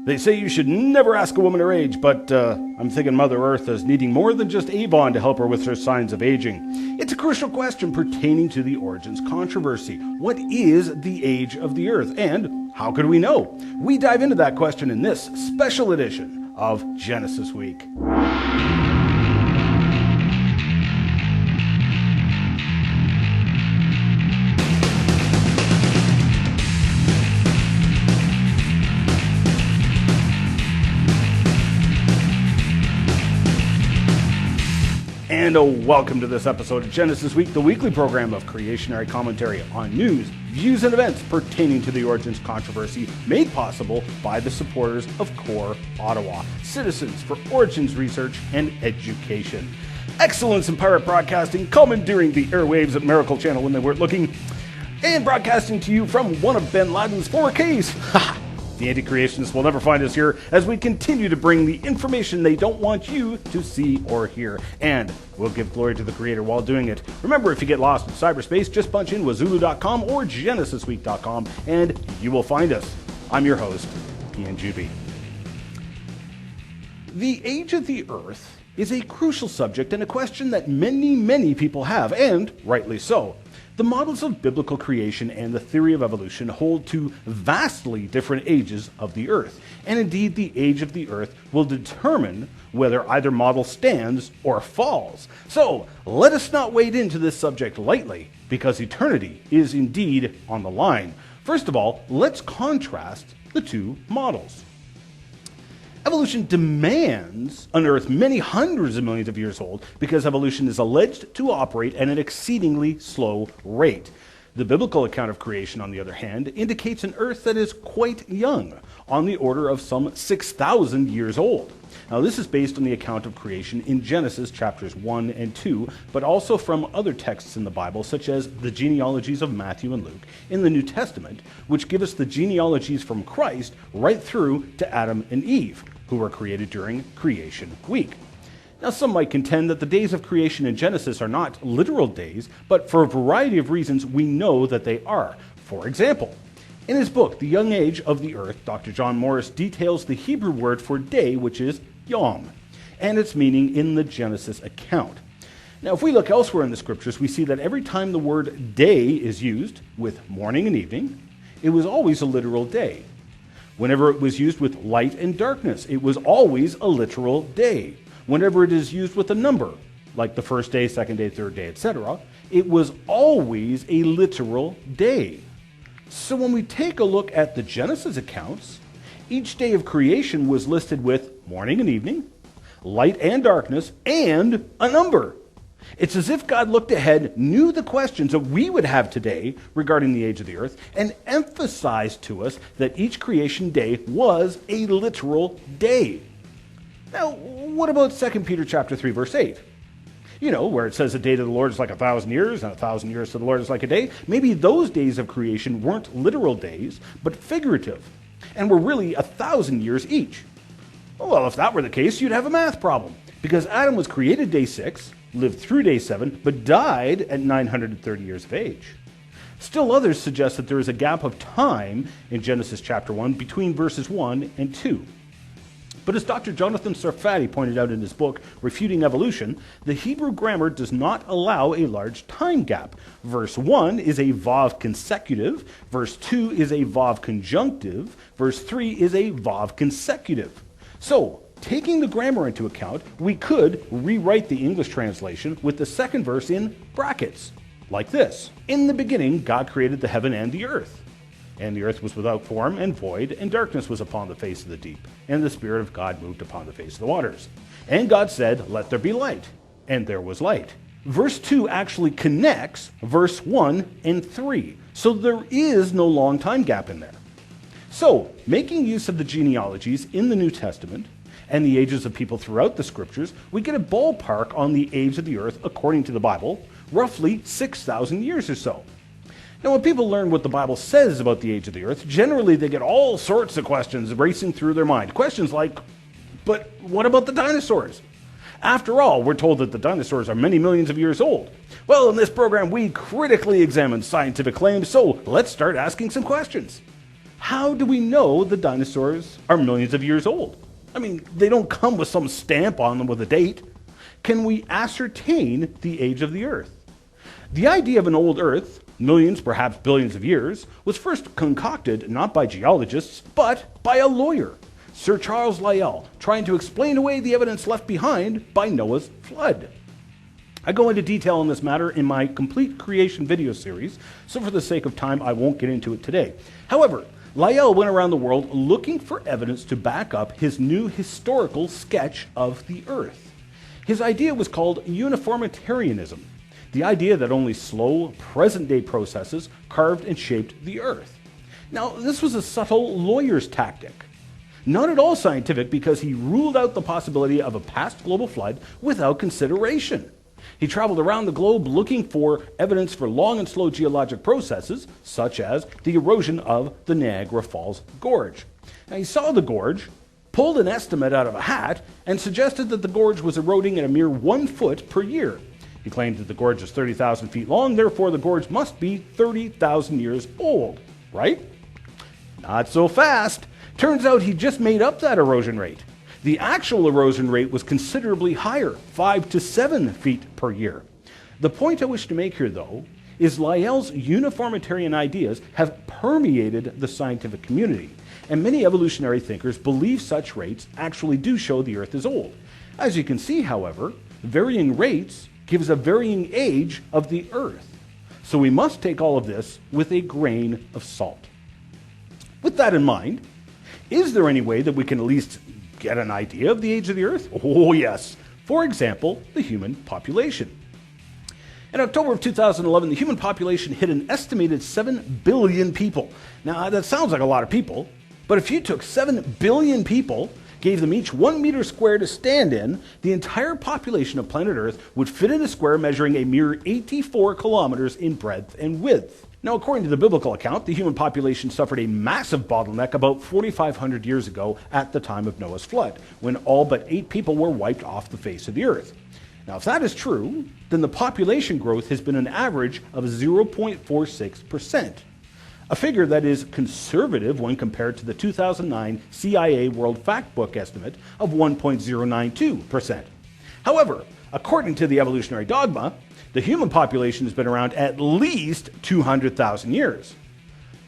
They say you should never ask a woman her age, but I'm thinking Mother Earth is needing more than just Avon to help her with her signs of aging. It's a crucial question pertaining to the origins controversy. What is the age of the Earth, and how could we know? We dive into that question in this special edition of Genesis Week. And welcome to this episode of Genesis Week, the weekly program of creationary commentary on news, views, and events pertaining to the origins controversy, made possible by the supporters of CORE Ottawa, Citizens for Origins Research and Education. Excellence in pirate broadcasting, commandeering the airwaves at Miracle Channel when they weren't looking, and broadcasting to you from one of Bin Laden's 4Ks. The anti-creationists will never find us here as we continue to bring the information they don't want you to see or hear. And we'll give glory to the Creator while doing it. Remember, if you get lost in cyberspace, just punch in wazulu.com or genesisweek.com and you will find us. I'm your host, Ian Juby. The age of the Earth is a crucial subject and a question that many people have, and rightly so. The models of biblical creation and the theory of evolution hold to vastly different ages of the Earth. And indeed, the age of the Earth will determine whether either model stands or falls. So, let us not wade into this subject lightly, because eternity is indeed on the line. First of all, let's contrast the two models. Evolution demands an Earth many hundreds of millions of years old because evolution is alleged to operate at an exceedingly slow rate. The biblical account of creation, on the other hand, indicates an Earth that is quite young, on the order of some 6,000 years old. Now, this is based on the account of creation in Genesis chapters 1 and 2, but also from other texts in the Bible, such as the genealogies of Matthew and Luke in the New Testament, which give us the genealogies from Christ right through to Adam and Eve, who were created during Creation Week. Now, some might contend that the days of creation in Genesis are not literal days, but for a variety of reasons we know that they are. For example, in his book, The Young Age of the Earth, Dr. John Morris details the Hebrew word for day, which is yom, and its meaning in the Genesis account. Now, if we look elsewhere in the scriptures, we see that every time the word day is used, with morning and evening, it was always a literal day. Whenever it was used with light and darkness, it was always a literal day. Whenever it is used with a number, like the first day, second day, third day, etc., it was always a literal day. So when we take a look at the Genesis accounts, each day of creation was listed with morning and evening, light and darkness, and a number. It's as if God looked ahead, knew the questions that we would have today regarding the age of the Earth, and emphasized to us that each creation day was a literal day. Now, what about 2 Peter chapter 3, verse 8? You know, where it says a day to the Lord is like 1,000 years, and 1,000 years to the Lord is like a day. Maybe those days of creation weren't literal days, but figurative, and were really 1,000 years each. Well, if that were the case, you'd have a math problem, because Adam was created day 6, lived through day 7, but died at 930 years of age. Still others suggest that there is a gap of time in Genesis chapter 1 between verses 1 and 2. But as Dr. Jonathan Sarfati pointed out in his book, Refuting Evolution, the Hebrew grammar does not allow a large time gap. Verse 1 is a vav consecutive, verse 2 is a vav conjunctive, verse 3 is a vav consecutive. So, taking the grammar into account, we could rewrite the English translation with the second verse in brackets, like this. In the beginning, God created the heaven and the earth. And the earth was without form and void, and darkness was upon the face of the deep. And the Spirit of God moved upon the face of the waters. And God said, "Let there be light." And there was light. Verse 2 actually connects verse 1 and 3. So there is no long time gap in there. So, making use of the genealogies in the New Testament, and the ages of people throughout the scriptures, we get a ballpark on the age of the earth, according to the Bible, roughly 6,000 years or so. Now, when people learn what the Bible says about the age of the earth, generally they get all sorts of questions racing through their mind. Questions like, but what about the dinosaurs? After all, we're told that the dinosaurs are many millions of years old. Well, in this program, we critically examine scientific claims, so let's start asking some questions. How do we know the dinosaurs are millions of years old? I mean, they don't come with some stamp on them with a date. Can we ascertain the age of the Earth? The idea of an old Earth, millions, perhaps billions of years, was first concocted not by geologists, but by a lawyer, Sir Charles Lyell, trying to explain away the evidence left behind by Noah's flood. I go into detail on this matter in my complete creation video series, so for the sake of time, I won't get into it today. However, Lyell went around the world looking for evidence to back up his new historical sketch of the Earth. His idea was called uniformitarianism, the idea that only slow, present-day processes carved and shaped the Earth. Now, this was a subtle lawyer's tactic. Not at all scientific, because he ruled out the possibility of a past global flood without consideration. He traveled around the globe looking for evidence for long and slow geologic processes, such as the erosion of the Niagara Falls Gorge. Now, he saw the gorge, pulled an estimate out of a hat, and suggested that the gorge was eroding at a mere 1 foot per year. He claimed that the gorge is 30,000 feet long, therefore the gorge must be 30,000 years old, right? Not so fast. Turns out he just made up that erosion rate. The actual erosion rate was considerably higher, 5 to 7 feet per year. The point I wish to make here, though, is Lyell's uniformitarian ideas have permeated the scientific community, and many evolutionary thinkers believe such rates actually do show the Earth is old. As you can see, however, varying rates gives a varying age of the Earth. So we must take all of this with a grain of salt. With that in mind, is there any way that we can at least get an idea of the age of the Earth? Oh yes. For example, the human population. In October of 2011, the human population hit an estimated 7 billion people. Now, that sounds like a lot of people, but if you took 7 billion people, gave them each 1 meter square to stand in, the entire population of planet Earth would fit in a square measuring a mere 84 kilometers in breadth and width. Now, according to the biblical account, the human population suffered a massive bottleneck about 4,500 years ago at the time of Noah's flood, when all but 8 people were wiped off the face of the Earth. Now, if that is true, then the population growth has been an average of 0.46%, a figure that is conservative when compared to the 2009 CIA World Factbook estimate of 1.092%. However, according to the evolutionary dogma, the human population has been around at least 200,000 years.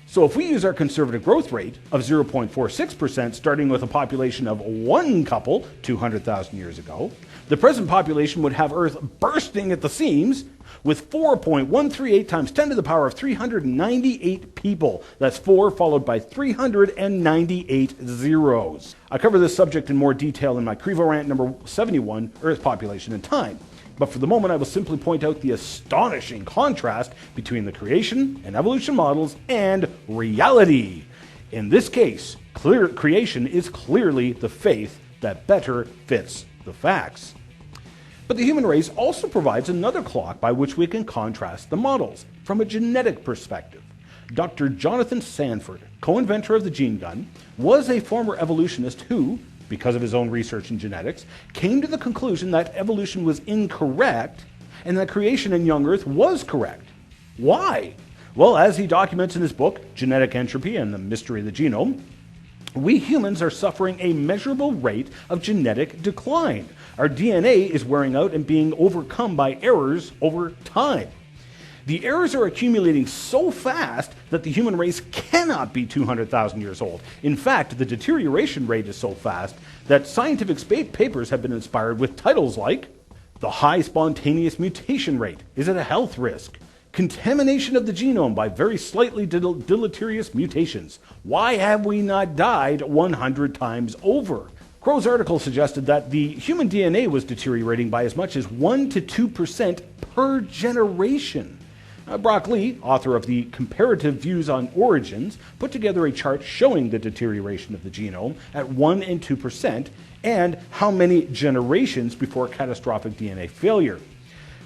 So if we use our conservative growth rate of 0.46%, starting with a population of 1 couple 200,000 years ago, the present population would have Earth bursting at the seams with 4.138 times 10 to the power of 398 people. That's 4 followed by 398 zeros. I cover this subject in more detail in my Crevo Rant number 71, Earth Population and Time. But for the moment, I will simply point out the astonishing contrast between the creation and evolution models and reality. In this case, creation is clearly the faith that better fits the facts. But the human race also provides another clock by which we can contrast the models from a genetic perspective. Dr. Jonathan Sanford, co-inventor of the gene gun, was a former evolutionist who, because of his own research in genetics, came to the conclusion that evolution was incorrect and that creation in young Earth was correct. Why? Well, as he documents in his book, Genetic Entropy and the Mystery of the Genome, we humans are suffering a measurable rate of genetic decline. Our DNA is wearing out and being overcome by errors over time. The errors are accumulating so fast that the human race cannot be 200,000 years old. In fact, the deterioration rate is so fast that scientific papers have been inspired with titles like "The High Spontaneous Mutation Rate. Is it a health risk? Contamination of the genome by very slightly deleterious mutations. Why have we not died 100 times over?" Crow's article suggested that the human DNA was deteriorating by as much as 1 to 2% per generation. Brock Lee, author of the Comparative Views on Origins, put together a chart showing the deterioration of the genome at 1 and 2% and how many generations before catastrophic DNA failure.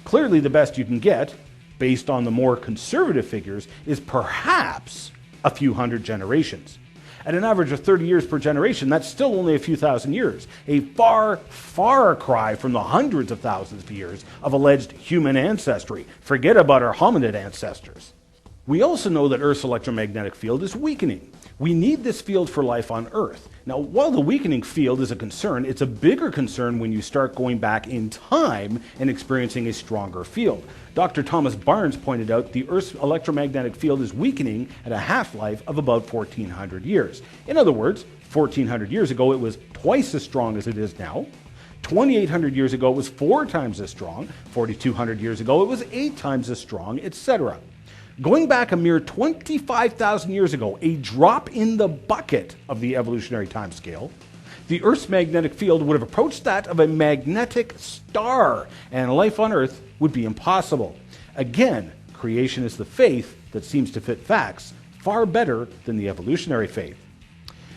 Clearly, the best you can get, based on the more conservative figures, is perhaps a few hundred generations. At an average of 30 years per generation, that's still only a few thousand years, a far, far cry from the hundreds of thousands of years of alleged human ancestry. Forget about our hominid ancestors. We also know that Earth's electromagnetic field is weakening. We need this field for life on Earth. Now, while the weakening field is a concern, it's a bigger concern when you start going back in time and experiencing a stronger field. Dr. Thomas Barnes pointed out the Earth's electromagnetic field is weakening at a half-life of about 1,400 years. In other words, 1,400 years ago it was twice as strong as it is now. 2,800 years ago it was 4 times as strong. 4,200 years ago it was 8 times as strong, etc. Going back a mere 25,000 years ago, a drop in the bucket of the evolutionary timescale, the Earth's magnetic field would have approached that of a magnetic star, and life on Earth would be impossible. Again, creation is the faith that seems to fit facts far better than the evolutionary faith.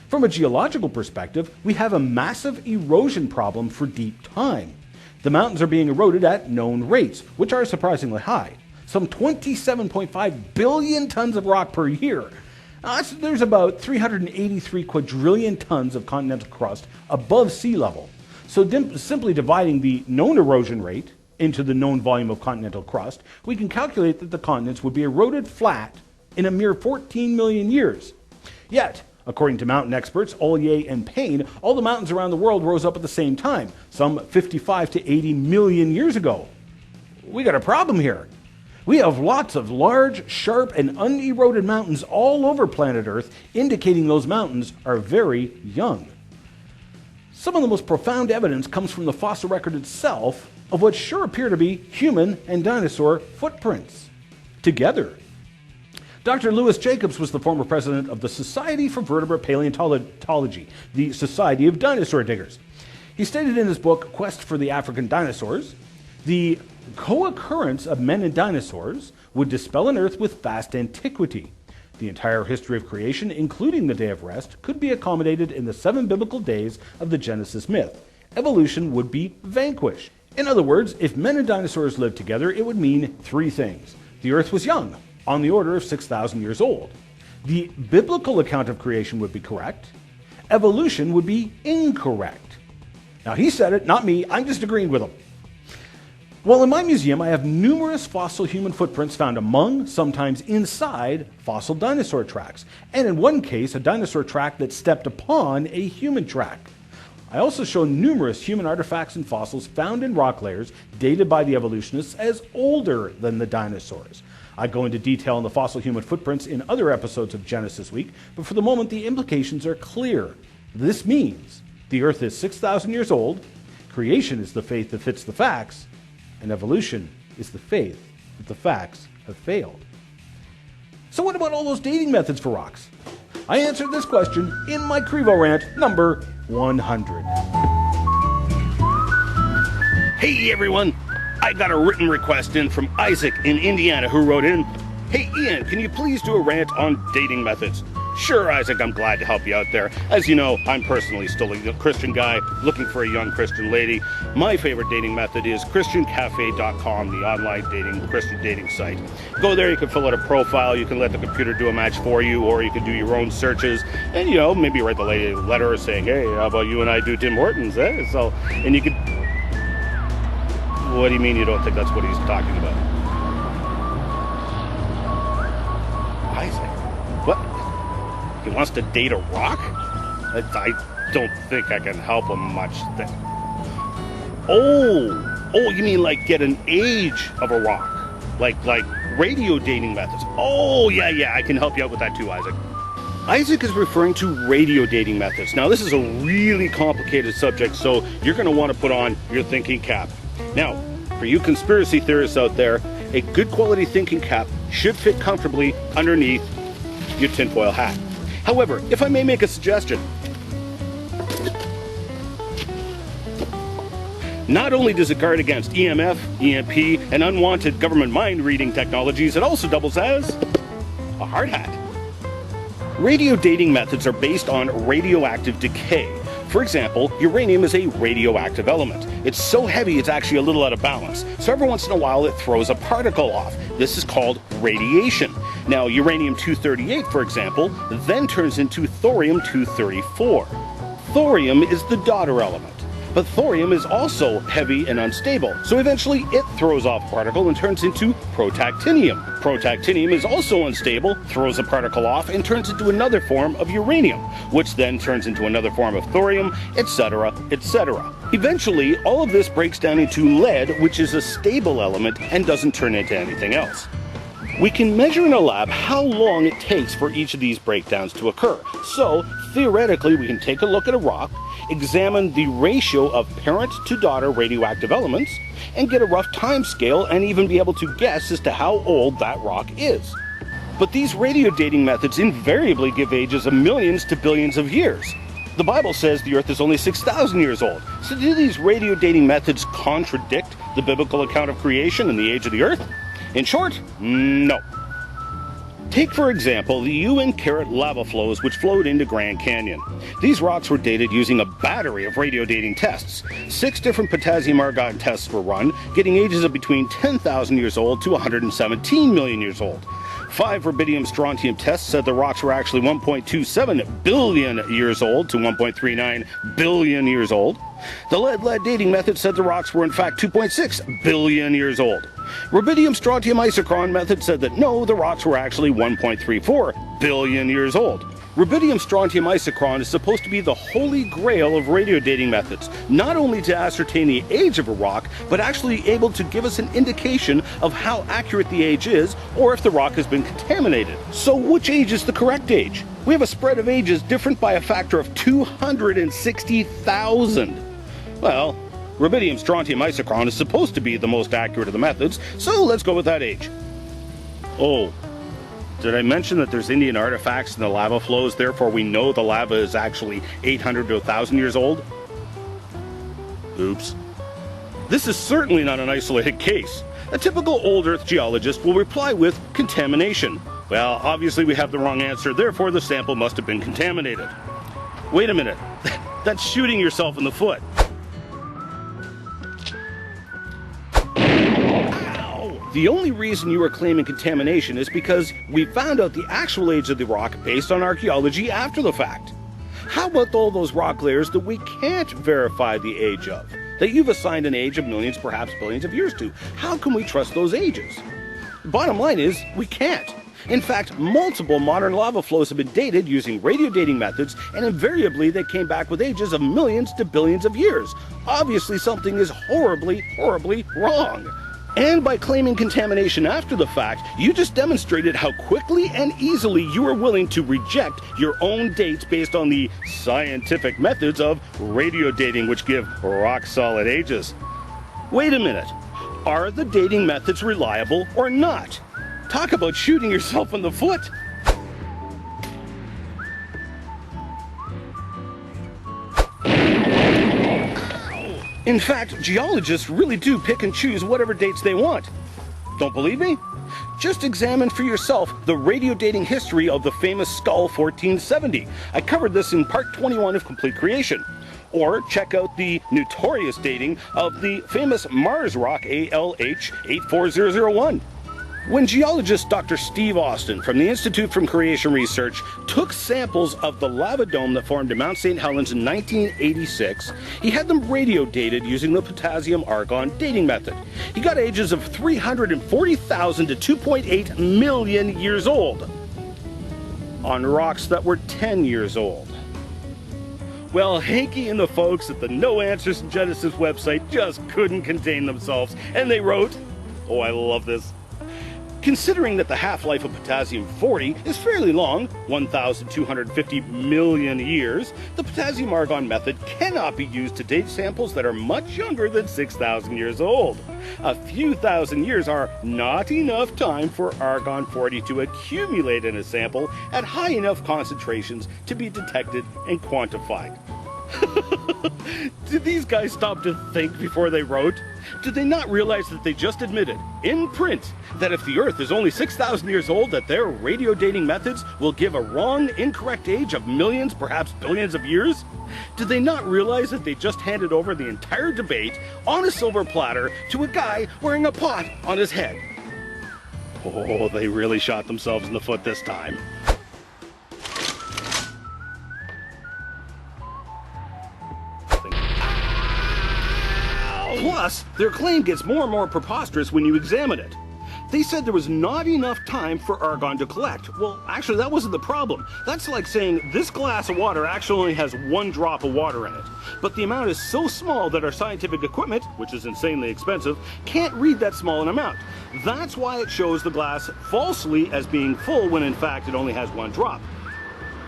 From a geological perspective, we have a massive erosion problem for deep time. The mountains are being eroded at known rates, which are surprisingly high. Some 27.5 billion tons of rock per year. There's about 383 quadrillion tons of continental crust above sea level. So simply dividing the known erosion rate into the known volume of continental crust, we can calculate that the continents would be eroded flat in a mere 14 million years. Yet, according to mountain experts Ollier and Payne, all the mountains around the world rose up at the same time, some 55 to 80 million years ago. We got a problem here. We have lots of large, sharp, and uneroded mountains all over planet Earth, indicating those mountains are very young. Some of the most profound evidence comes from the fossil record itself of what sure appear to be human and dinosaur footprints together. Dr. Louis Jacobs was the former president of the Society for Vertebrate Paleontology, the Society of Dinosaur Diggers. He stated in his book, Quest for the African Dinosaurs, the co-occurrence of men and dinosaurs would dispel an Earth with vast antiquity. The entire history of creation, including the Day of Rest, could be accommodated in the 7 biblical days of the Genesis myth. Evolution would be vanquished. In other words, if men and dinosaurs lived together, it would mean 3 things. The Earth was young, on the order of 6,000 years old. The biblical account of creation would be correct. Evolution would be incorrect. Now, he said it, not me. I'm just agreeing with him. Well, in my museum, I have numerous fossil human footprints found among, sometimes inside, fossil dinosaur tracks, and in one case, a dinosaur track that stepped upon a human track. I also show numerous human artifacts and fossils found in rock layers dated by the evolutionists as older than the dinosaurs. I go into detail on the fossil human footprints in other episodes of Genesis Week, but for the moment, the implications are clear. This means the Earth is 6,000 years old, creation is the faith that fits the facts, and evolution is the faith that the facts have failed. So what about all those dating methods for rocks? I answered this question in my Crevo rant number 100. Hey everyone, I got a written request in from Isaac in Indiana who wrote in, "Hey Ian, can you please do a rant on dating methods?" Sure, Isaac, I'm glad to help you out there. As you know, I'm personally still a Christian guy looking for a young Christian lady. My favorite dating method is ChristianCafe.com, the online Christian dating site. Go there, you can fill out a profile, you can let the computer do a match for you, or you can do your own searches, and maybe write the lady a letter saying, "Hey, how about you and I do Tim Hortons?" And you could... What do you mean you don't think that's what he's talking about? Isaac, what? He wants to date a rock? I don't think I can help him much. Oh, you mean like get an age of a rock? Like radio dating methods. Oh, yeah, I can help you out with that too, Isaac. Isaac is referring to radio dating methods. Now, this is a really complicated subject, so you're going to want to put on your thinking cap. Now, for you conspiracy theorists out there, a good quality thinking cap should fit comfortably underneath your tinfoil hat. However, if I may make a suggestion, not only does it guard against EMF, EMP, and unwanted government mind-reading technologies, it also doubles as a hard hat. Radio dating methods are based on radioactive decay. For example, uranium is a radioactive element. It's so heavy it's actually a little out of balance. So every once in a while it throws a particle off. This is called radiation. Now, uranium-238, for example, then turns into thorium-234. Thorium is the daughter element. But thorium is also heavy and unstable, so eventually it throws off a particle and turns into protactinium. Protactinium is also unstable, throws a particle off, and turns into another form of uranium, which then turns into another form of thorium, etc., etc. Eventually, all of this breaks down into lead, which is a stable element and doesn't turn into anything else. We can measure in a lab how long it takes for each of these breakdowns to occur. So, theoretically, we can take a look at a rock, examine the ratio of parent to daughter radioactive elements, and get a rough time scale and even be able to guess as to how old that rock is. But these radio dating methods invariably give ages of millions to billions of years. The Bible says the Earth is only 6,000 years old. So do these radio dating methods contradict the biblical account of creation and the age of the Earth? In short, no. Take, for example, the Uinkaret lava flows which flowed into Grand Canyon. These rocks were dated using a battery of radio dating tests. 6 different potassium argon tests were run, getting ages of between 10,000 years old to 117 million years old. 5 rubidium strontium tests said the rocks were actually 1.27 billion years old to 1.39 billion years old. The lead dating method said the rocks were in fact 2.6 billion years old. Rubidium strontium isochron method said that no, the rocks were actually 1.34 billion years old. Rubidium strontium isochron is supposed to be the holy grail of radio dating methods, not only to ascertain the age of a rock, but actually able to give us an indication of how accurate the age is, or if the rock has been contaminated. So which age is the correct age? We have a spread of ages different by a factor of 260,000. Well, rubidium strontium isochron is supposed to be the most accurate of the methods, so let's go with that age. Oh, did I mention that there's Indian artifacts in the lava flows, therefore we know the lava is actually 800 to 1,000 years old? Oops. This is certainly not an isolated case. A typical old Earth geologist will reply with contamination. Well, obviously we have the wrong answer, therefore the sample must have been contaminated. Wait a minute, that's shooting yourself in the foot. The only reason you are claiming contamination is because we found out the actual age of the rock based on archaeology after the fact. How about all those rock layers that we can't verify the age of? That you've assigned an age of millions, perhaps billions of years to? How can we trust those ages? Bottom line is, we can't. In fact, multiple modern lava flows have been dated using radio dating methods, and invariably they came back with ages of millions to billions of years. Obviously something is horribly, horribly wrong. And by claiming contamination after the fact, you just demonstrated how quickly and easily you are willing to reject your own dates based on the scientific methods of radio dating, which give rock-solid ages. Wait a minute. Are the dating methods reliable or not? Talk about shooting yourself in the foot. In fact, geologists really do pick and choose whatever dates they want. Don't believe me? Just examine for yourself the radio dating history of the famous Skull 1470. I covered this in part 21 of Complete Creation. Or check out the notorious dating of the famous Mars rock ALH 84001. When geologist Dr. Steve Austin from the Institute for Creation Research took samples of the lava dome that formed in Mount St. Helens in 1986, he had them radio dated using the potassium argon dating method. He got ages of 340,000 to 2.8 million years old on rocks that were 10 years old. Well, Hanky and the folks at the No Answers in Genesis website just couldn't contain themselves, and they wrote, oh, I love this. Considering that the half-life of potassium-40 is fairly long, 1,250 million years, the potassium argon method cannot be used to date samples that are much younger than 6,000 years old. A few thousand years are not enough time for argon-40 to accumulate in a sample at high enough concentrations to be detected and quantified. Did these guys stop to think before they wrote? Did they not realize that they just admitted, in print, that if the Earth is only 6,000 years old, that their radio dating methods will give a wrong, incorrect age of millions, perhaps billions of years? Did they not realize that they just handed over the entire debate on a silver platter to a guy wearing a pot on his head? Oh, they really shot themselves in the foot this time. Plus, their claim gets more and more preposterous when you examine it. They said there was not enough time for argon to collect. Well, actually, that wasn't the problem. That's like saying this glass of water actually only has 1 drop of water in it. But the amount is so small that our scientific equipment, which is insanely expensive, can't read that small an amount. That's why it shows the glass falsely as being full when in fact it only has 1 drop.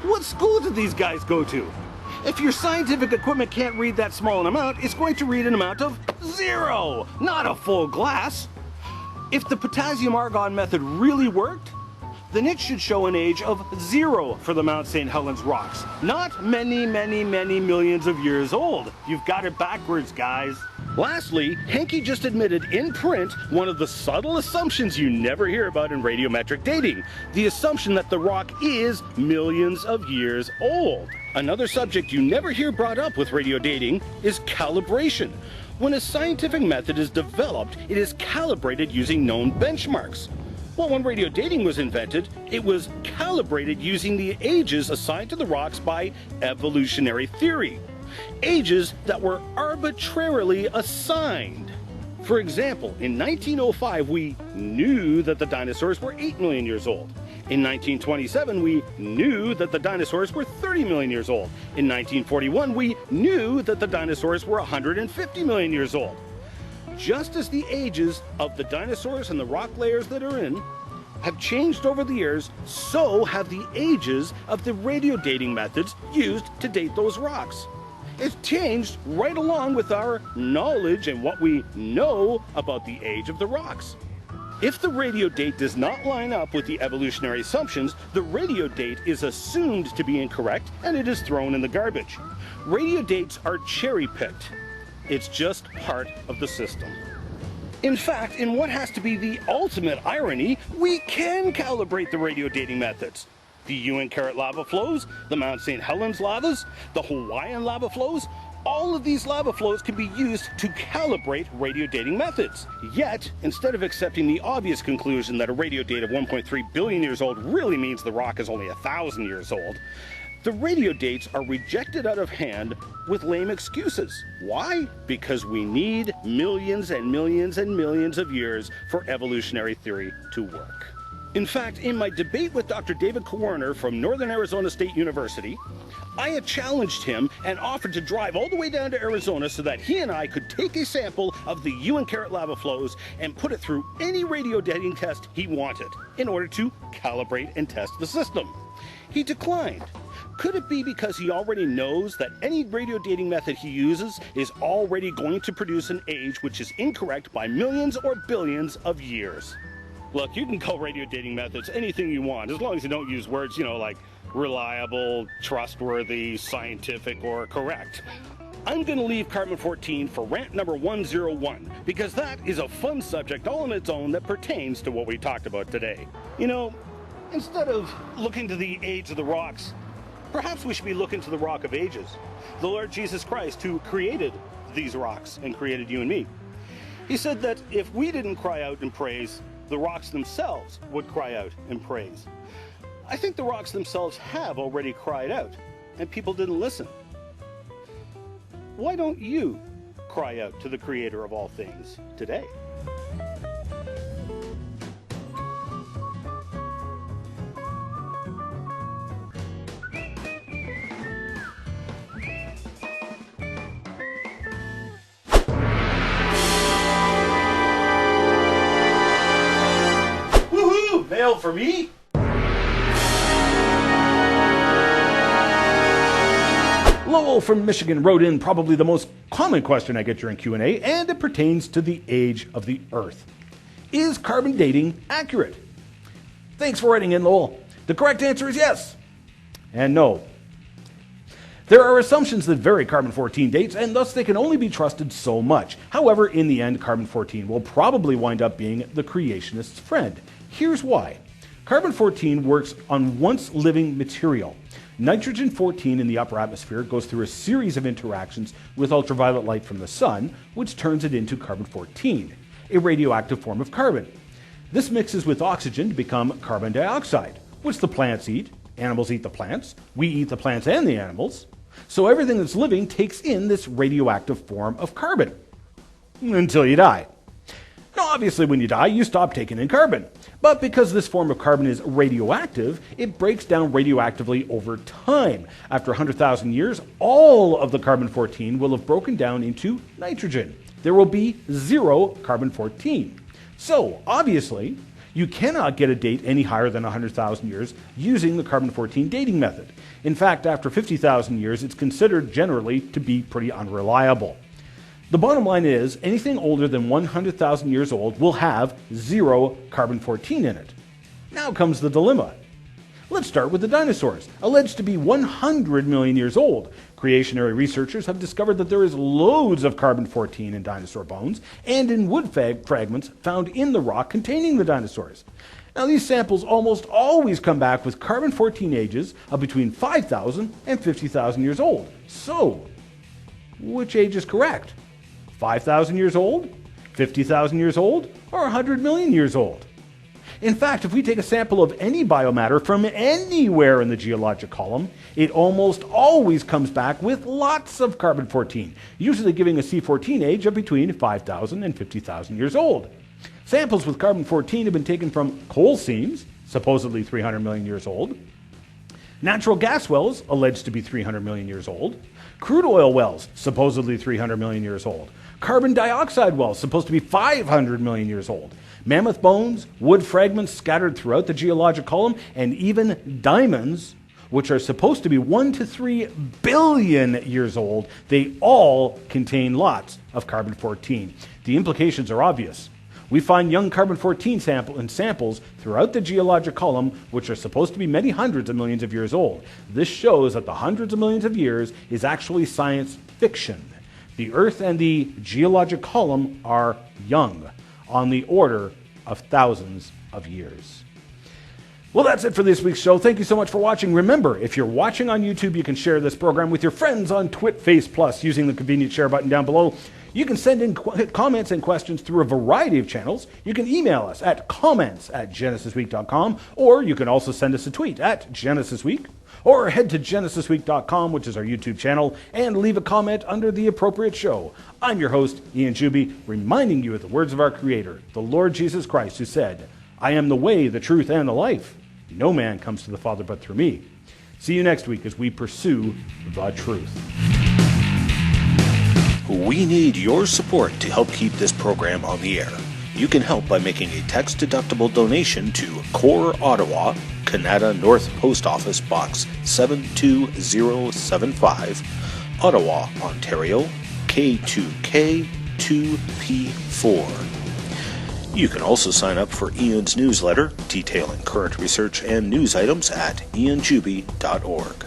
What school did these guys go to? If your scientific equipment can't read that small an amount, it's going to read an amount of 0, not a full glass. If the potassium-argon method really worked, then it should show an age of 0 for the Mount St. Helens rocks, not many, many, many millions of years old. You've got it backwards, guys. Lastly, Henke just admitted in print one of the subtle assumptions you never hear about in radiometric dating, the assumption that the rock is millions of years old. Another subject you never hear brought up with radio dating is calibration. When a scientific method is developed, it is calibrated using known benchmarks. Well, when radio dating was invented, it was calibrated using the ages assigned to the rocks by evolutionary theory. Ages that were arbitrarily assigned. For example, in 1905, we knew that the dinosaurs were 8 million years old. In 1927, we knew that the dinosaurs were 30 million years old. In 1941, we knew that the dinosaurs were 150 million years old. Just as the ages of the dinosaurs and the rock layers that are in have changed over the years, so have the ages of the radio dating methods used to date those rocks. It's changed right along with our knowledge and what we know about the age of the rocks. If the radio date does not line up with the evolutionary assumptions, the radio date is assumed to be incorrect and it is thrown in the garbage. Radio dates are cherry-picked. It's just part of the system. In fact, in what has to be the ultimate irony, we can calibrate the radio dating methods. The Uinkaret lava flows, the Mount St. Helens lavas, the Hawaiian lava flows, all of these lava flows can be used to calibrate radio dating methods. Yet, instead of accepting the obvious conclusion that a radio date of 1.3 billion years old really means the rock is only 1,000 years old, the radio dates are rejected out of hand with lame excuses. Why? Because we need millions and millions and millions of years for evolutionary theory to work. In fact, in my debate with Dr. David Kowarner from Northern Arizona State University, I had challenged him and offered to drive all the way down to Arizona so that he and I could take a sample of the Uinkaret lava flows and put it through any radio dating test he wanted in order to calibrate and test the system. He declined. Could it be because he already knows that any radio dating method he uses is already going to produce an age which is incorrect by millions or billions of years? Look, you can call radio dating methods anything you want, as long as you don't use words, like reliable, trustworthy, scientific, or correct. I'm going to leave carbon-14 for rant number 101, because that is a fun subject all on its own that pertains to what we talked about today. Instead of looking to the age of the rocks, perhaps we should be looking to the Rock of Ages, the Lord Jesus Christ, who created these rocks and created you and me. He said that if we didn't cry out in praise, the rocks themselves would cry out in praise. I think the rocks themselves have already cried out, and people didn't listen. Why don't you cry out to the Creator of all things today? Mail for me? Lowell from Michigan wrote in probably the most common question I get during Q&A, and it pertains to the age of the Earth. Is carbon dating accurate? Thanks for writing in, Lowell. The correct answer is yes and no. There are assumptions that vary carbon-14 dates, and thus they can only be trusted so much. However, in the end, carbon-14 will probably wind up being the creationist's friend. Here's why. Carbon-14 works on once-living material. Nitrogen-14 in the upper atmosphere goes through a series of interactions with ultraviolet light from the sun, which turns it into carbon-14, a radioactive form of carbon. This mixes with oxygen to become carbon dioxide, which the plants eat. Animals eat the plants. We eat the plants and the animals. So everything that's living takes in this radioactive form of carbon. until you die. Now, obviously, when you die, you stop taking in carbon. But because this form of carbon is radioactive, it breaks down radioactively over time. After 100,000 years, all of the carbon-14 will have broken down into nitrogen. There will be 0 carbon-14. So, obviously, you cannot get a date any higher than 100,000 years using the carbon-14 dating method. In fact, after 50,000 years, it's considered generally to be pretty unreliable. The bottom line is, anything older than 100,000 years old will have 0 carbon-14 in it. Now comes the dilemma. Let's start with the dinosaurs, alleged to be 100 million years old. Creationary researchers have discovered that there is loads of carbon-14 in dinosaur bones and in wood fragments found in the rock containing the dinosaurs. Now, these samples almost always come back with carbon-14 ages of between 5,000 and 50,000 years old. So, which age is correct? 5,000 years old, 50,000 years old, or 100 million years old? In fact, if we take a sample of any biomatter from anywhere in the geologic column, it almost always comes back with lots of carbon-14, usually giving a C14 age of between 5,000 and 50,000 years old. Samples with carbon-14 have been taken from coal seams, supposedly 300 million years old, natural gas wells, alleged to be 300 million years old, crude oil wells, supposedly 300 million years old, carbon dioxide wells, supposed to be 500 million years old, mammoth bones, wood fragments scattered throughout the geologic column, and even diamonds, which are supposed to be 1 to 3 billion years old. They all contain lots of carbon-14. The implications are obvious. We find young carbon-14 samples throughout the geologic column, which are supposed to be many hundreds of millions of years old. This shows that the hundreds of millions of years is actually science fiction. The Earth and the geologic column are young, on the order of thousands of years. Well, that's it for this week's show. Thank you so much for watching. Remember, if you're watching on YouTube, you can share this program with your friends on TwitFace+ using the convenient share button down below. You can send in comments and questions through a variety of channels. You can email us at comments@genesisweek.com, or you can also send us a tweet at GenesisWeek, or head to genesisweek.com, which is our YouTube channel, and leave a comment under the appropriate show. I'm your host, Ian Juby, reminding you of the words of our Creator, the Lord Jesus Christ, who said, "I am the way, the truth, and the life. No man comes to the Father but through me." See you next week as we pursue the truth. We need your support to help keep this program on the air. You can help by making a tax-deductible donation to Core Ottawa, Canada North Post Office Box 72075, Ottawa, Ontario, K2K2P4. You can also sign up for Ian's newsletter detailing current research and news items at ianjuby.org.